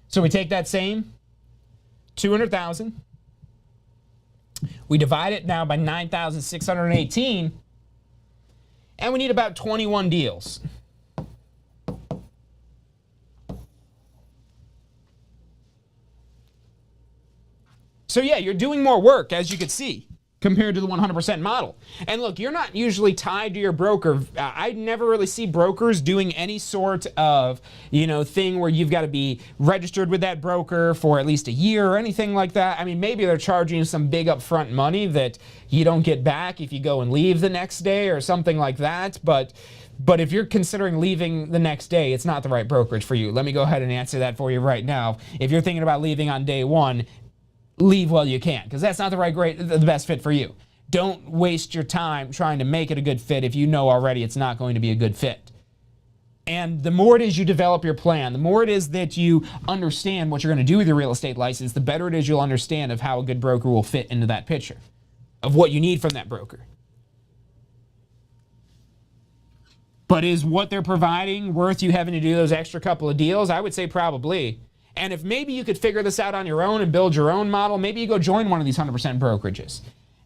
So we take that same 200,000, we divide it now by 9,618, and we need about 21 deals. So yeah, you're doing more work, as you can see, compared to the 100% model. And look, you're not usually tied to your broker. I never really see brokers doing any sort of, thing where you've got to be registered with that broker for at least a year or anything like that. I mean, maybe they're charging you some big upfront money that you don't get back if you go and leave the next day or something like that. But if you're considering leaving the next day, it's not the right brokerage for you. Let me go ahead and answer that for you right now. If you're thinking about leaving on day one, leave while you can, because that's not the best fit for you. Don't waste your time trying to make it a good fit if you know already it's not going to be a good fit. And the more it is you develop your plan, the more it is that you understand what you're going to do with your real estate license, the better it is you'll understand of how a good broker will fit into that picture, of what you need from that broker. But is what they're providing worth you having to do those extra couple of deals? I would say probably. And if maybe you could figure this out on your own and build your own model, maybe you go join one of these 100% brokerages.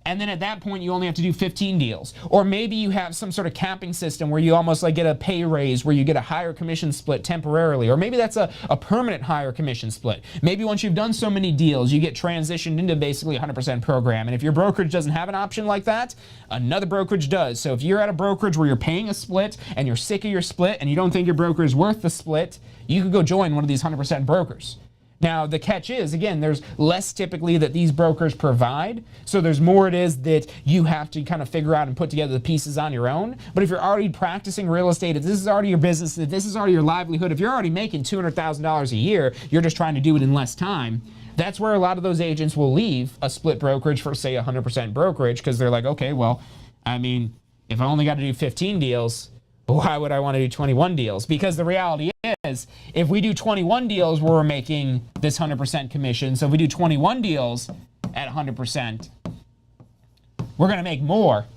And then at that point, you only have to do 15 deals. Or maybe you have some sort of capping system where you almost like get a pay raise where you get a higher commission split temporarily. Or maybe that's a permanent higher commission split. Maybe once you've done so many deals, you get transitioned into basically a 100% program. And if your brokerage doesn't have an option like that, another brokerage does. So if you're at a brokerage where you're paying a split and you're sick of your split and you don't think your broker is worth the split, you could go join one of these 100% brokers. Now, the catch is, again, there's less typically that these brokers provide, so there's more it is that you have to kind of figure out and put together the pieces on your own. But if you're already practicing real estate, if this is already your business, if this is already your livelihood, if you're already making $200,000 a year, you're just trying to do it in less time, that's where a lot of those agents will leave a split brokerage for, say, a 100% brokerage, because they're like, okay, well, I mean, if I only got to do 15 deals, why would I want to do 21 deals? Because the reality is, if we do 21 deals where we're making this 100% commission, so if we do 21 deals at 100%, we're going to make more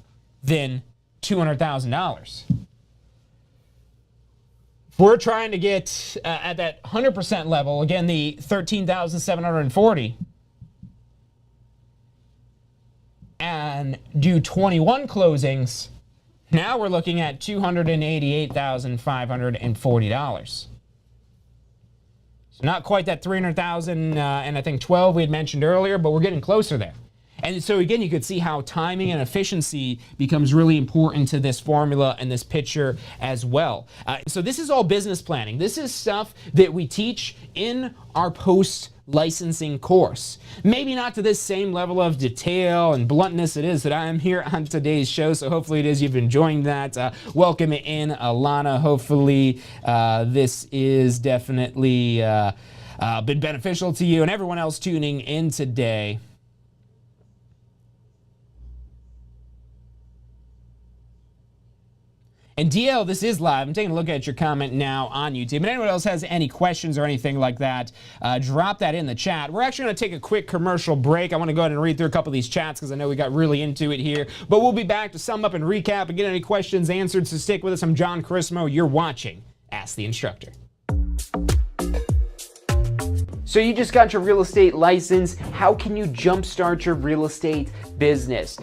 than $200,000. If we're trying to get at that 100% level, again, the 13,740, and do 21 closings, now we're looking at $288,540. So not quite that 300,000 and I think 12 we had mentioned earlier, but we're getting closer there. And so again, you could see how timing and efficiency becomes really important to this formula and this picture as well. So this is all business planning. This is stuff that we teach in our post licensing course. Maybe not to this same level of detail and bluntness it is that I am here on today's show, so hopefully it is you've enjoyed that. Welcome in, Alana. Hopefully this is definitely been beneficial to you and everyone else tuning in today. And DL, this is live. I'm taking a look at your comment now on YouTube. And anyone else has any questions or anything like that, drop that in the chat. We're actually going to take a quick commercial break. I want to go ahead and read through a couple of these chats because I know we got really into it here. But we'll be back to sum up and recap and get any questions answered. So stick with us. I'm John Chrismo. You're watching Ask the Instructor. So you just got your real estate license. How can you jumpstart your real estate business?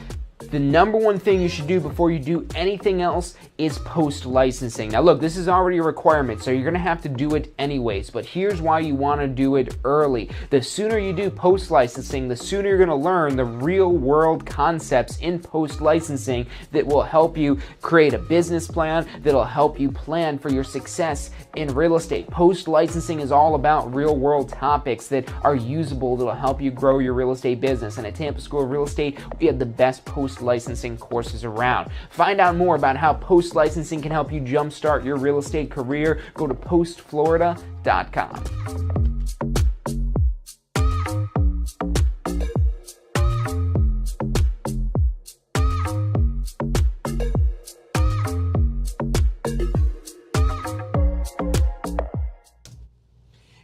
The number one thing you should do before you do anything else is post-licensing. Now look, this is already a requirement, so you're gonna have to do it anyways, but here's why you wanna do it early. The sooner you do post-licensing, the sooner you're gonna learn the real world concepts in post-licensing that will help you create a business plan, that'll help you plan for your success in real estate. Post-licensing is all about real world topics that are usable, that'll help you grow your real estate business. And at Tampa School of Real Estate, we have the best post-licensing courses around. Find out more about how post-licensing can help you jumpstart your real estate career. Go to postflorida.com.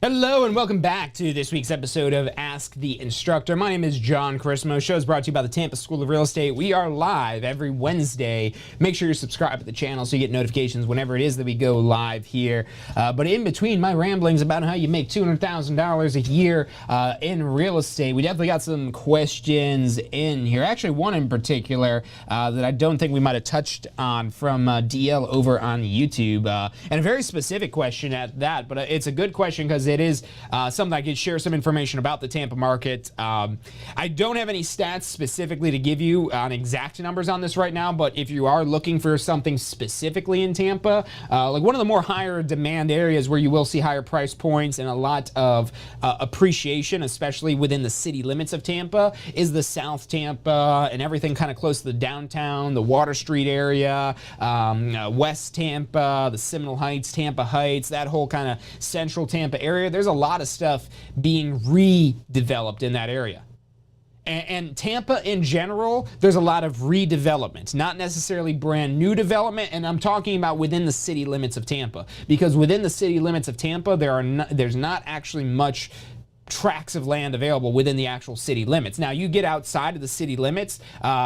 Hello and welcome back to this week's episode of Ask the Instructor. My name is John Chrismo. The show is brought to you by the Tampa School of Real Estate. We are live every Wednesday. Make sure you're subscribed to the channel so you get notifications whenever it is that we go live here. But in between my ramblings about how you make $200,000 a year in real estate, we definitely got some questions in here. Actually, one in particular that I don't think we might have touched on from DL over on YouTube. And a very specific question at that, but it's a good question because it is something I could share some information about the Tampa market. I don't have any stats specifically to give you on exact numbers on this right now, but if you are looking for something specifically in Tampa, like one of the more higher demand areas where you will see higher price points and a lot of appreciation, especially within the city limits of Tampa, is the South Tampa and everything kind of close to the downtown, the Water Street area, West Tampa, the Seminole Heights, Tampa Heights, that whole kind of central Tampa area. There's a lot of stuff being redeveloped in that area. And Tampa in general, there's a lot of redevelopment, not necessarily brand new development, and I'm talking about within the city limits of Tampa. Because within the city limits of Tampa, there's not actually much tracts of land available within the actual city limits. Now, you get outside of the city limits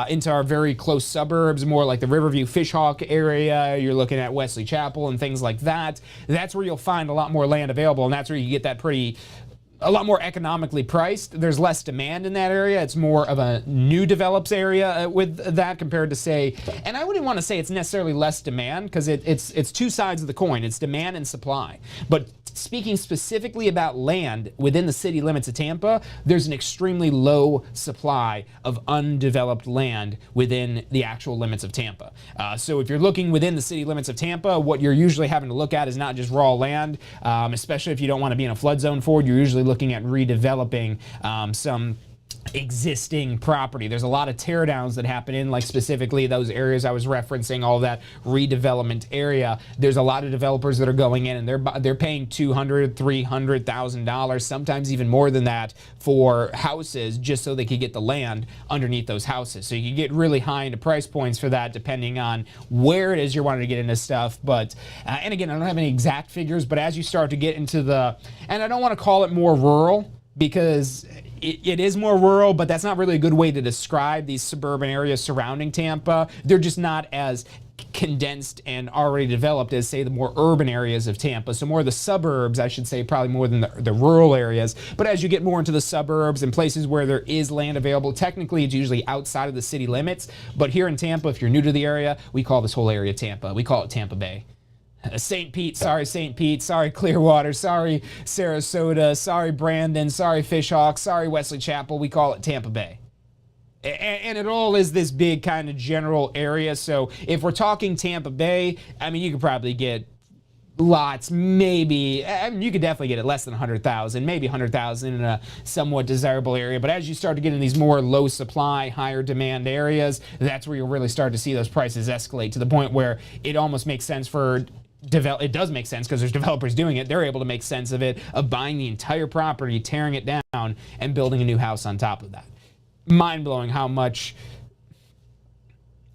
into our very close suburbs, more like the Riverview Fishhawk area, you're looking at Wesley Chapel and things like that. That's where you'll find a lot more land available, and that's where you get that a lot more economically priced. There's less demand in that area. It's more of a new develops area with that compared to, say, and I wouldn't want to say it's necessarily less demand because it's two sides of the coin. It's demand and supply. But speaking specifically about land within the city limits of Tampa, there's an extremely low supply of undeveloped land within the actual limits of Tampa. So if you're looking within the city limits of Tampa, what you're usually having to look at is not just raw land, especially if you don't want to be in a flood zone for it. You're usually looking at redeveloping some existing property. There's a lot of teardowns that happen in, like specifically those areas I was referencing, all that redevelopment area. There's a lot of developers that are going in and they're paying $200,000, $300,000, sometimes even more than that for houses just so they could get the land underneath those houses. So you can get really high into price points for that depending on where it is you're wanting to get into stuff. But and again, I don't have any exact figures, but as you start to get into and I don't want to call it more rural because it is more rural, but that's not really a good way to describe these suburban areas surrounding Tampa. They're just not as condensed and already developed as, say, the more urban areas of Tampa. So more the suburbs, I should say, probably more than the rural areas. But as you get more into the suburbs and places where there is land available, technically it's usually outside of the city limits. But here in Tampa, if you're new to the area, we call this whole area Tampa. We call it Tampa Bay. St. Pete, sorry Clearwater, sorry Sarasota, sorry Brandon, sorry Fishhawk, sorry Wesley Chapel, we call it Tampa Bay. And it all is this big kind of general area. So if we're talking Tampa Bay, I mean, you could probably get lots, maybe, you could definitely get it less than 100,000, maybe 100,000 in a somewhat desirable area. But as you start to get in these more low supply, higher demand areas, that's where you'll really start to see those prices escalate to the point where it almost makes sense for it does make sense because there's developers doing it. They're able to make sense of it, of buying the entire property, tearing it down, and building a new house on top of that. Mind-blowing how much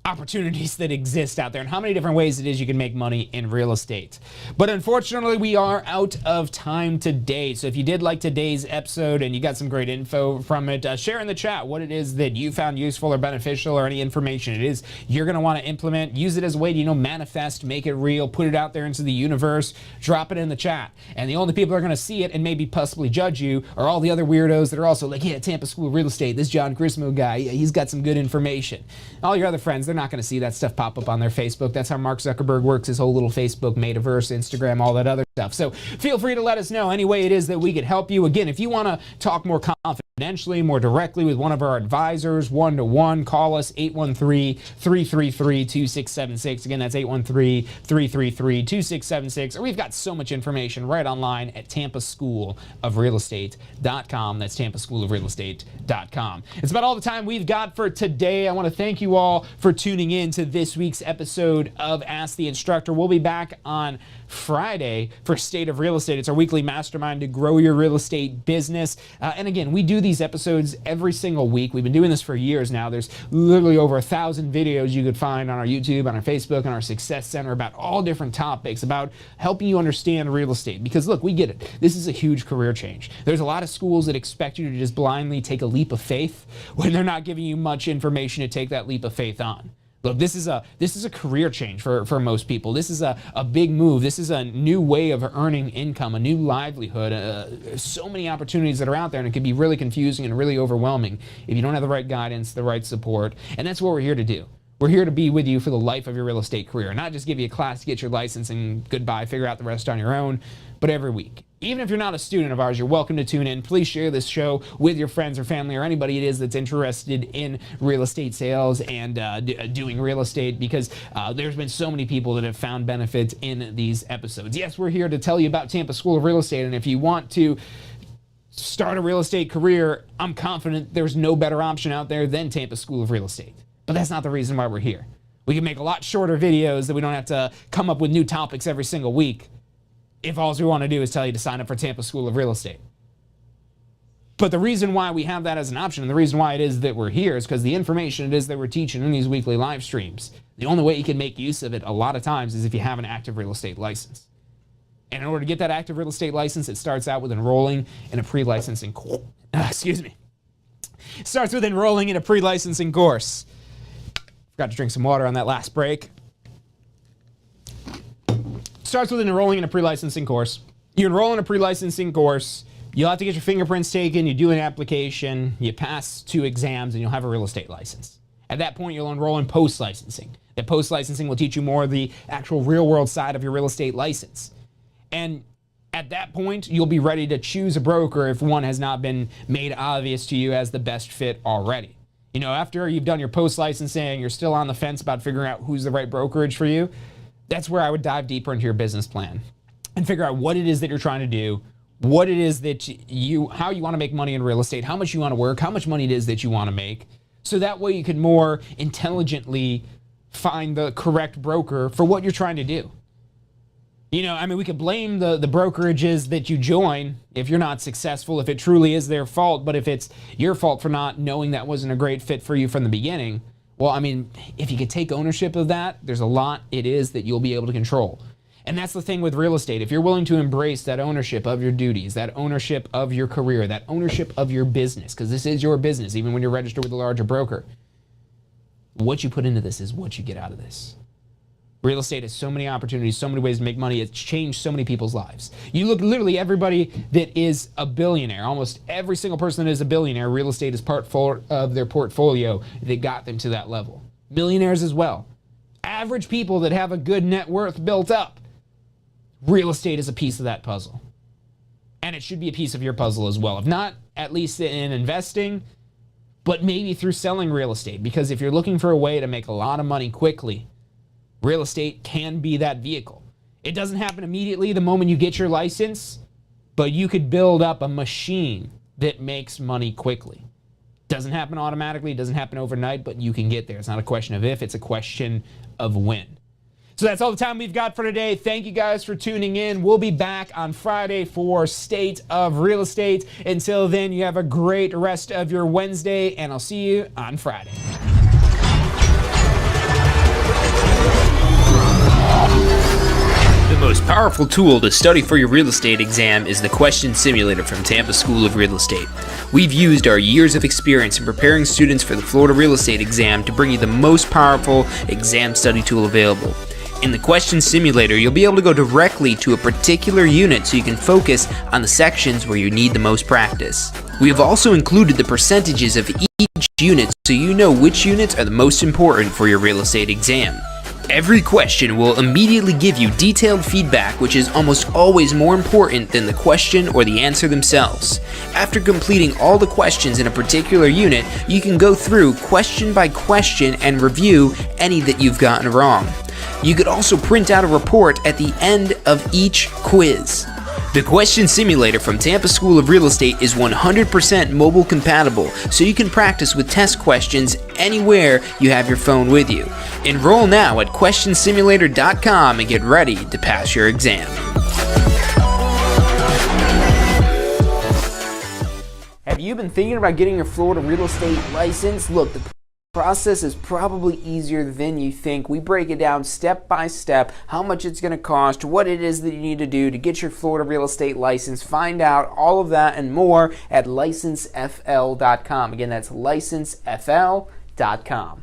opportunities that exist out there and how many different ways it is you can make money in real estate. But unfortunately, we are out of time today. So if you did like today's episode and you got some great info from it, share in the chat what it is that you found useful or beneficial, or any information it is you're going to want to implement. Use it as a way to, manifest, make it real, put it out there into the universe, drop it in the chat. And the only people that are going to see it and maybe possibly judge you are all the other weirdos that are also like, yeah, Tampa School of Real Estate, this John Grismo guy, he's got some good information. All your other friends, they're not going to see that stuff pop up on their Facebook. That's how Mark Zuckerberg works, his whole little Facebook, metaverse, Instagram, all that other stuff. So feel free to let us know any way it is that we could help you. Again, if you want to talk more confidentially, more directly with one of our advisors, one-to-one, call us 813-333-2676. Again, that's 813-333-2676. Or we've got so much information right online at tampaschoolofrealestate.com. That's tampaschoolofrealestate.com. It's about all the time we've got for today. I want to thank you all for tuning in to this week's episode of Ask the Instructor. We'll be back on Friday for State of Real Estate. It's our weekly mastermind to grow your real estate business. And again, we do these episodes every single week. We've been doing this for years now. There's literally over 1,000 videos you could find on our YouTube, on our Facebook, on our Success Center about all different topics, about helping you understand real estate. Because look, we get it. This is a huge career change. There's a lot of schools that expect you to just blindly take a leap of faith when they're not giving you much information to take that leap of faith on. Look, this is a career change for most people. This is a big move. This is a new way of earning income, a new livelihood. So many opportunities that are out there, and it can be really confusing and really overwhelming if you don't have the right guidance, the right support. And that's what we're here to do. We're here to be with you for the life of your real estate career, not just give you a class to get your license and goodbye, figure out the rest on your own, but every week. Even if you're not a student of ours, you're welcome to tune in. Please share this show with your friends or family or anybody it is that's interested in real estate sales and doing real estate, because there's been so many people that have found benefit in these episodes. Yes, we're here to tell you about Tampa School of Real Estate, and if you want to start a real estate career, I'm confident there's no better option out there than Tampa School of Real Estate. But that's not the reason why we're here. We can make a lot shorter videos that we don't have to come up with new topics every single week if all we want to do is tell you to sign up for Tampa School of Real Estate. But the reason why we have that as an option, and the reason why it is that we're here, is because the information it is that we're teaching in these weekly live streams, the only way you can make use of it a lot of times is if you have an active real estate license. And in order to get that active real estate license, it starts out with enrolling in a pre-licensing course. It starts with enrolling in a pre-licensing course. Forgot to drink some water on that last break. Starts with enrolling in a pre-licensing course. You enroll in a pre-licensing course, you'll have to get your fingerprints taken, you do an application, you pass 2 exams, and you'll have a real estate license. At that point, you'll enroll in post-licensing. That post-licensing will teach you more of the actual real-world side of your real estate license. And at that point, you'll be ready to choose a broker if one has not been made obvious to you as the best fit already. After you've done your post-licensing, you're still on the fence about figuring out who's the right brokerage for you. That's where I would dive deeper into your business plan and figure out what it is that you're trying to do, what it is that how you want to make money in real estate, how much you want to work, how much money it is that you want to make. So that way you can more intelligently find the correct broker for what you're trying to do. We could blame the brokerages that you join if you're not successful, if it truly is their fault. But if it's your fault for not knowing that wasn't a great fit for you from the beginning, well, if you could take ownership of that, there's a lot it is that you'll be able to control. And that's the thing with real estate. If you're willing to embrace that ownership of your duties, that ownership of your career, that ownership of your business, because this is your business, even when you're registered with a larger broker, what you put into this is what you get out of this. Real estate has so many opportunities, so many ways to make money. It's changed so many people's lives. You look, literally everybody that is a billionaire, almost every single person that is a billionaire, real estate is part of their portfolio that got them to that level. Millionaires as well. Average people that have a good net worth built up. Real estate is a piece of that puzzle. And it should be a piece of your puzzle as well. If not, at least in investing, but maybe through selling real estate. Because if you're looking for a way to make a lot of money quickly, real estate can be that vehicle. It doesn't happen immediately the moment you get your license, but you could build up a machine that makes money quickly. Doesn't happen automatically, it doesn't happen overnight, but you can get there. It's not a question of if, it's a question of when. So that's all the time we've got for today. Thank you guys for tuning in. We'll be back on Friday for State of Real Estate. Until then, you have a great rest of your Wednesday, and I'll see you on Friday. The most powerful tool to study for your real estate exam is the Question Simulator from Tampa School of Real Estate. We've used our years of experience in preparing students for the Florida real estate exam to bring you the most powerful exam study tool available. In the Question Simulator, you'll be able to go directly to a particular unit so you can focus on the sections where you need the most practice. We have also included the percentages of each unit so you know which units are the most important for your real estate exam. Every question will immediately give you detailed feedback, which is almost always more important than the question or the answer themselves. After completing all the questions in a particular unit, you can go through question by question and review any that you've gotten wrong. You could also print out a report at the end of each quiz. The Question Simulator from Tampa School of Real Estate is 100% mobile compatible, so you can practice with test questions anywhere you have your phone with you. Enroll now at questionsimulator.com and get ready to pass your exam. Have you been thinking about getting your Florida real estate license? Look, the process is probably easier than you think. We break it down step by step, how much it's going to cost, what it is that you need to do to get your Florida real estate license. Find out all of that and more at licensefl.com. Again, that's licensefl.com.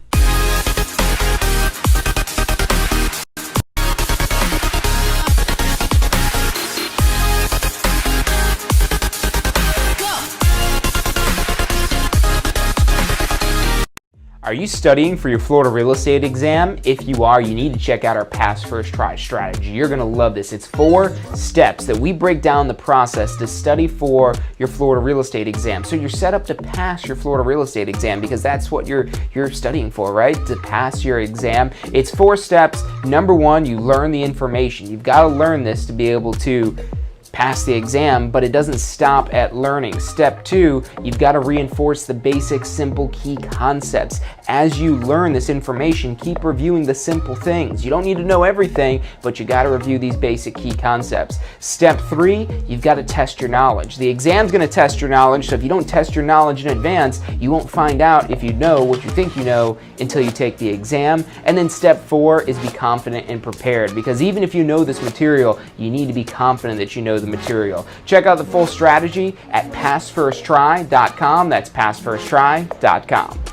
Are you studying for your Florida real estate exam? If you are, you need to check out our Pass First Try strategy. You're going to love this. It's 4 steps that we break down the process to study for your Florida real estate exam. So you're set up to pass your Florida real estate exam because that's what you're studying for, right? To pass your exam. It's 4 steps. Number 1, you learn the information. You've got to learn this to be able to pass the exam, but it doesn't stop at learning. Step 2, you've got to reinforce the basic, simple, key concepts. As you learn this information, keep reviewing the simple things. You don't need to know everything, but you got to review these basic key concepts. Step 3, you've got to test your knowledge. The exam's going to test your knowledge, so if you don't test your knowledge in advance, you won't find out if you know what you think you know until you take the exam. And then step 4 is be confident and prepared, because even if you know this material, you need to be confident that you know the material. Check out the full strategy at passfirsttry.com. That's passfirsttry.com.